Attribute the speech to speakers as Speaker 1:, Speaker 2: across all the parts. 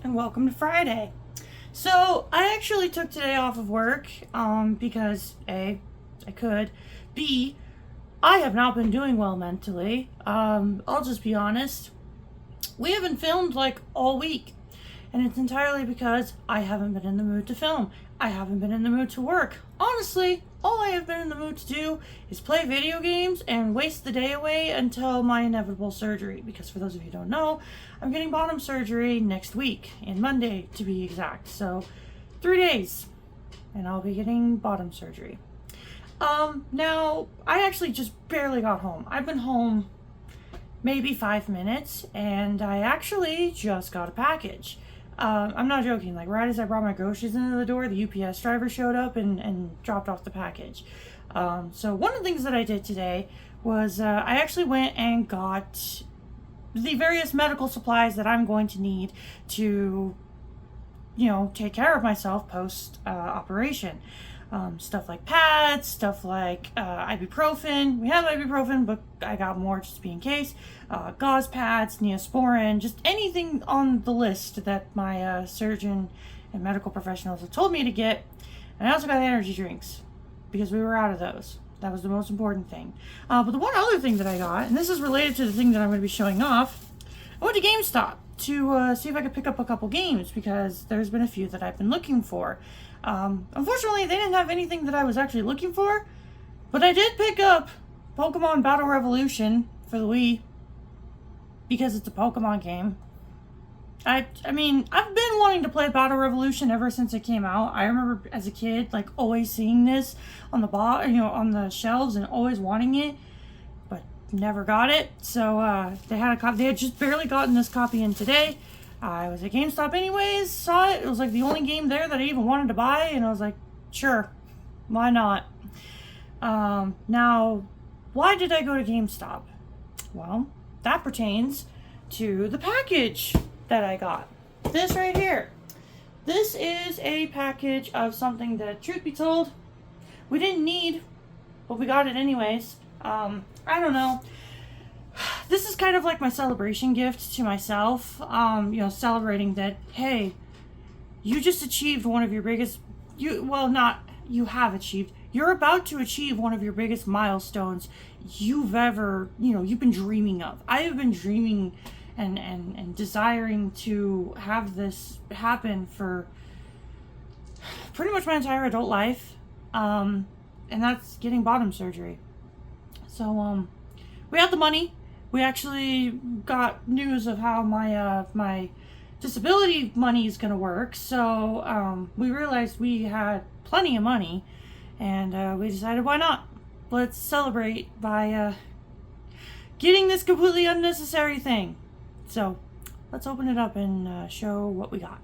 Speaker 1: and welcome to Friday. So I actually took today off of work because A, I could, B, I have not been doing well mentally. I'll just be honest. We haven't filmed like all week, and it's entirely because I haven't been in the mood to film. I haven't been in the mood to work. Honestly, all I have been in the mood to do is play video games and waste the day away until my inevitable surgery. Because for those of you who don't know, I'm getting bottom surgery next week, in Monday to be exact. So 3 days, and I'll be getting bottom surgery. Now, I actually just barely got home. I've been home maybe 5 minutes, and I actually just got a package. I'm not joking, like right as I brought my groceries into the door, the UPS driver showed up and dropped off the package. So one of the things that I did today was I actually went and got the various medical supplies that I'm going to need to, take care of myself post operation. Stuff like pads, stuff like ibuprofen. We have ibuprofen, but I got more just to be in case. Gauze pads, Neosporin, just anything on the list that my surgeon and medical professionals have told me to get. And I also got energy drinks because we were out of those. That was the most important thing. But the one other thing that I got, and this is related to the thing that I'm going to be showing off, I went to GameStop to see if I could pick up a couple games because there's been a few that I've been looking for. Unfortunately, they didn't have anything that I was actually looking for, but I did pick up Pokemon Battle Revolution for the Wii because it's a Pokemon game. I mean, I've been wanting to play Battle Revolution ever since it came out. I remember as a kid, like always seeing this on the on the shelves and always wanting it, but never got it. So they had a copy. They had just barely gotten this copy in today. I was at GameStop anyways, saw it. It was like the only game there that I even wanted to buy, and I was like, sure, why not? Now, why did I go to GameStop? Well, that pertains to the package that I got. This right here. This is a package of something that, truth be told, we didn't need, but we got it anyways. I don't know. This is kind of like my celebration gift to myself, celebrating that, hey, you just achieved one of your biggest, you're about to achieve one of your biggest milestones you've ever, you've been dreaming of. I have been dreaming and desiring to have this happen for pretty much my entire adult life, and that's getting bottom surgery. So, we had the money. We actually got news of how my disability money is going to work. So we realized we had plenty of money, and we decided, why not? Let's celebrate by getting this completely unnecessary thing. So let's open it up and show what we got.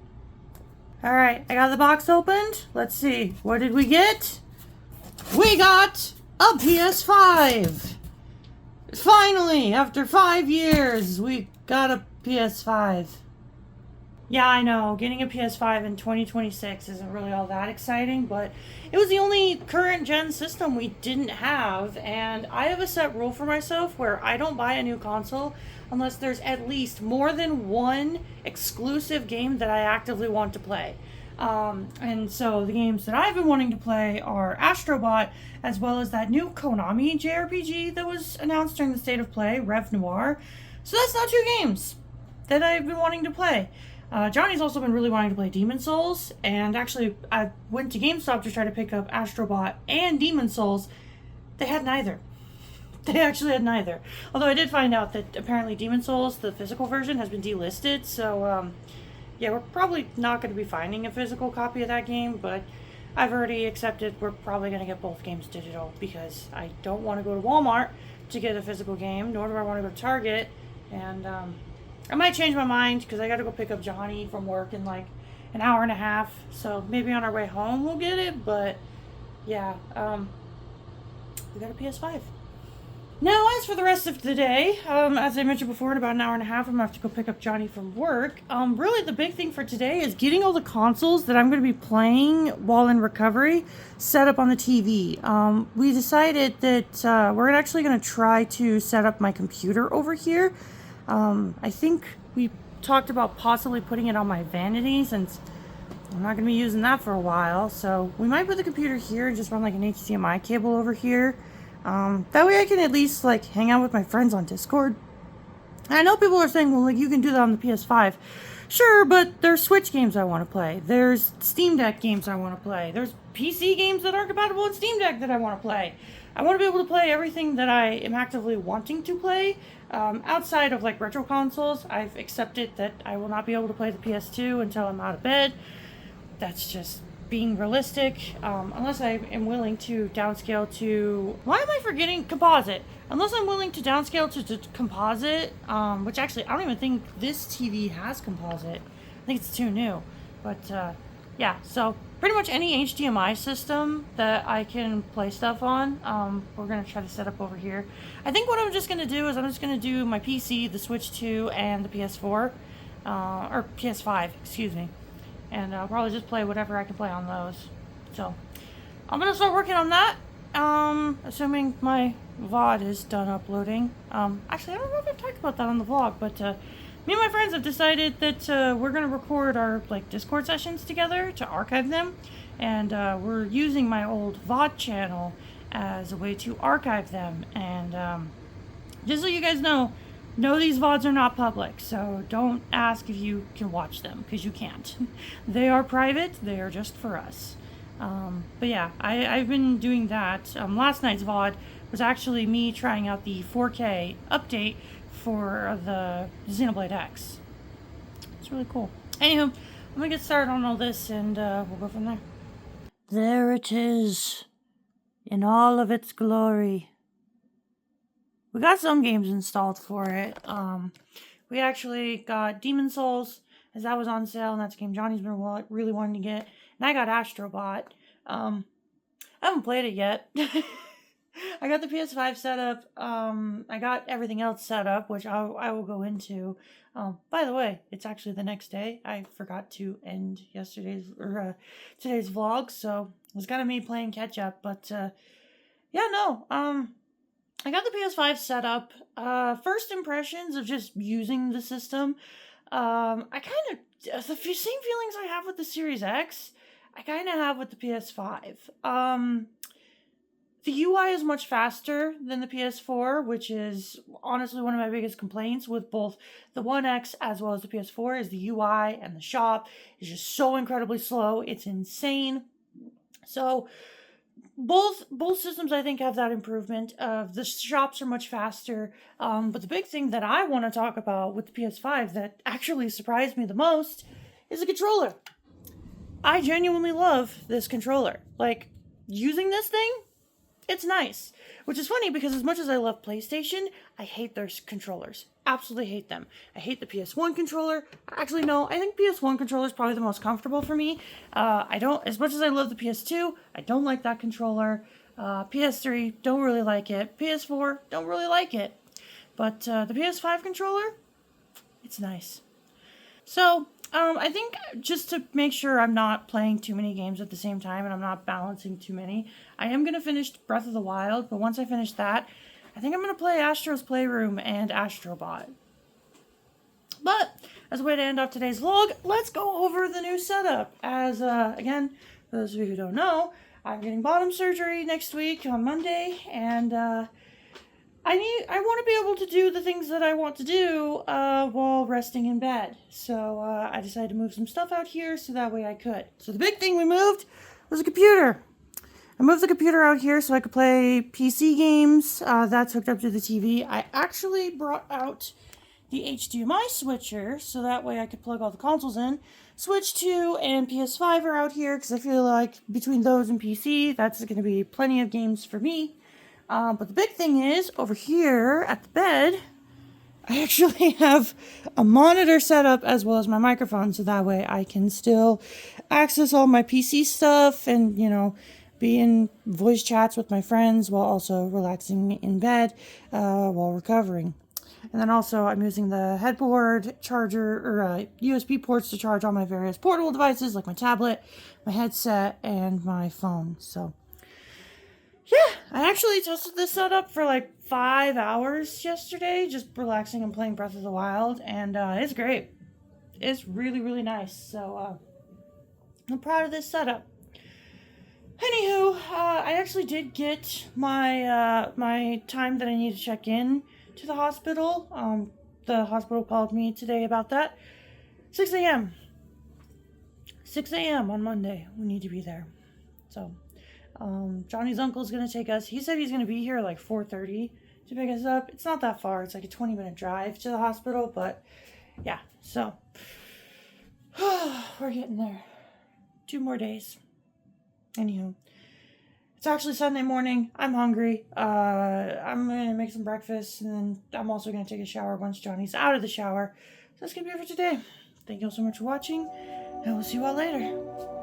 Speaker 1: All right, I got the box opened. Let's see. What did we get? We got a PS5. Finally, after 5 years, we got a PS5. Yeah, I know, getting a PS5 in 2026 isn't really all that exciting, but it was the only current gen system we didn't have, and I have a set rule for myself where I don't buy a new console unless there's at least more than one exclusive game that I actively want to play. And so the games that I've been wanting to play are Astrobot, as well as that new Konami JRPG that was announced during the State of Play, Rev Noir. So that's not 2 games that I've been wanting to play. Johnny's also been really wanting to play Demon Souls, and actually I went to GameStop to try to pick up Astrobot and Demon Souls. They had neither. They actually had neither. Although I did find out that apparently Demon Souls, the physical version, has been delisted, so yeah, we're probably not going to be finding a physical copy of that game, but I've already accepted we're probably going to get both games digital because I don't want to go to Walmart to get a physical game, nor do I want to go to Target, and I might change my mind because I got to go pick up Johnny from work in like an hour and a half, so maybe on our way home we'll get it, but yeah, we got a PS5. Now, as for the rest of the day, as I mentioned before, in about an hour and a half, I'm going to have to go pick up Johnny from work. Really, the big thing for today is getting all the consoles that I'm going to be playing while in recovery set up on the TV. We decided that we're actually going to try to set up my computer over here. I think we talked about possibly putting it on my vanity since I'm not going to be using that for a while. So we might put the computer here and just run like an HDMI cable over here. That way I can at least like hang out with my friends on Discord. And I know people are saying, well, like you can do that on the PS5. Sure, but there's Switch games I want to play. There's Steam Deck games I want to play. There's PC games that are compatible with Steam Deck that I want to play. I want to be able to play everything that I am actively wanting to play. Outside of like retro consoles, I've accepted that I will not be able to play the PS2 until I'm out of bed. That's just being realistic, unless I am willing to downscale to... Why am I forgetting composite? Unless I'm willing to downscale to composite, which actually, I don't even think this TV has composite. I think it's too new. But, yeah, so pretty much any HDMI system that I can play stuff on, we're going to try to set up over here. I think what I'm just going to do is I'm just going to do my PC, the Switch 2, and the PS4, or PS5, excuse me. And I'll probably just play whatever I can play on those. So, I'm going to start working on that. Assuming my VOD is done uploading. Actually, I don't know if I've talked about that on the vlog, but me and my friends have decided that we're going to record our like Discord sessions together to archive them. And we're using my old VOD channel as a way to archive them. And just so you guys know, no, these VODs are not public, so don't ask if you can watch them, because you can't. They are private, they are just for us. But yeah, I've been doing that. Last night's VOD was actually me trying out the 4K update for the Xenoblade X. It's really cool. Anywho, I'm gonna get started on all this, and we'll go from there. There it is, in all of its glory. We got some games installed for it. We actually got Demon Souls, as that was on sale, and that's a game Johnny's been really wanting to get. And I got Astrobot. I haven't played it yet. I got the PS5 set up. I got everything else set up, which I will go into. By the way, it's actually the next day. I forgot to end today's vlog, so it was kind of me playing catch up. But yeah, no. I got the PS5 set up. First impressions of just using the system. I kind of, the same feelings I have with the Series X, I kind of have with the PS5. The UI is much faster than the PS4, which is honestly one of my biggest complaints with both the One X as well as the PS4, is the UI and the shop is just so incredibly slow. It's insane. So both systems, I think, have that improvement. The shops are much faster. But the big thing that I want to talk about with the PS5 that actually surprised me the most is the controller. I genuinely love this controller. Like, using this thing, it's nice. Which is funny because as much as I love PlayStation, I hate their controllers. Absolutely hate them. I hate the PS1 controller. Actually, no, I think PS1 controller is probably the most comfortable for me. As much as I love the PS2, I don't like that controller. PS3, don't really like it. PS4, don't really like it. But the PS5 controller, it's nice. So, I think just to make sure I'm not playing too many games at the same time and I'm not balancing too many, I am going to finish Breath of the Wild, but once I finish that, I think I'm going to play Astro's Playroom and Astrobot. But, as a way to end off today's vlog, let's go over the new setup. As, again, for those of you who don't know, I'm getting bottom surgery next week on Monday, and, I want to be able to do the things that I want to do while resting in bed. So I decided to move some stuff out here so that way I could. So the big thing we moved was a computer. I moved the computer out here so I could play PC games. That's hooked up to the TV. I actually brought out the HDMI switcher so that way I could plug all the consoles in. Switch 2 and PS5 are out here because I feel like between those and PC, that's going to be plenty of games for me. But the big thing is, over here at the bed, I actually have a monitor set up as well as my microphone, so that way I can still access all my PC stuff and, you know, be in voice chats with my friends while also relaxing in bed while recovering. And then also I'm using the headboard charger or USB ports to charge all my various portable devices like my tablet, my headset, and my phone. So yeah, I actually tested this setup for like 5 hours yesterday, just relaxing and playing Breath of the Wild, and it's great. It's really, really nice. So I'm proud of this setup. Anywho, I actually did get my time that I need to check in to the hospital. The hospital called me today about that. 6 a.m. 6 a.m. on Monday. We need to be there. So, Johnny's uncle's gonna take us. He said he's gonna be here like 4:30 to pick us up. It's not that far. It's like a 20-minute drive to the hospital, but yeah. So, we're getting there. 2 more days. Anywho, it's actually Sunday morning. I'm hungry. I'm gonna make some breakfast, and then I'm also gonna take a shower once Johnny's out of the shower. So that's gonna be it for today. Thank you all so much for watching, and we'll see you all later.